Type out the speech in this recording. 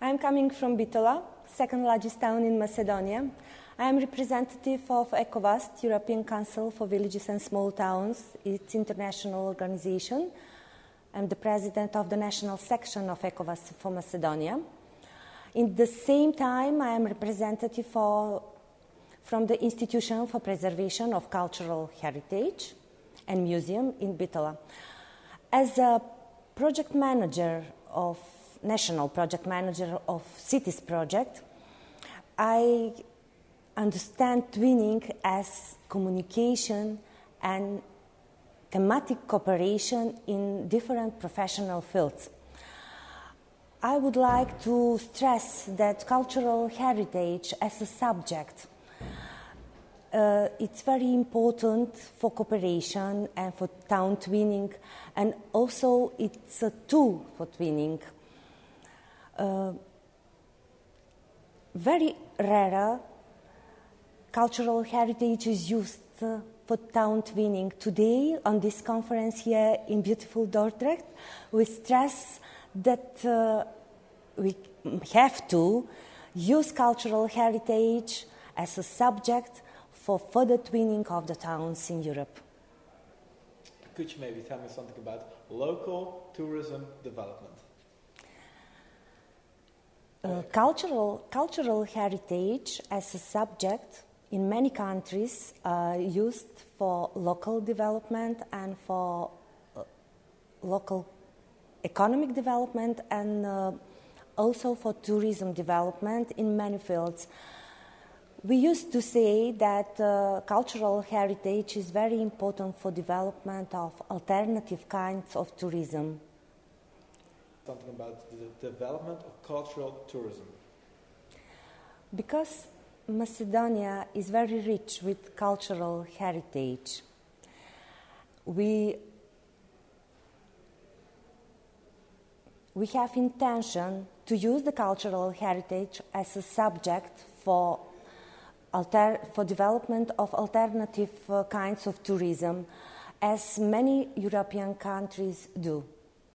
I'm coming from Bitola, second largest town in Macedonia. I am representative of ECOWAST, European Council for Villages and Small Towns. It's an international organization. I'm the president of the national section of ECOWAST for Macedonia. In the same time, I am representative from the Institution for Preservation of Cultural Heritage and Museum in Bitola. As a project manager national project manager of Cities project, I understand twinning as communication and thematic cooperation in different professional fields. I would like to stress that cultural heritage as a subject, it's very important for cooperation and for town twinning, and also it's a tool for twinning. Very rare cultural heritage is used for town twinning. Today, on this conference here in beautiful Dordrecht, we stress that we have to use cultural heritage as a subject for further twinning of the towns in Europe. Could you maybe tell me something about local tourism development? Cultural heritage as a subject in many countries used for local development and for local economic development, and also for tourism development in many fields. We used to say that cultural heritage is very important for development of alternative kinds of tourism. Something about the development of cultural tourism. Because Macedonia is very rich with cultural heritage, we have intention to use the cultural heritage as a subject for development of alternative kinds of tourism, as many European countries do.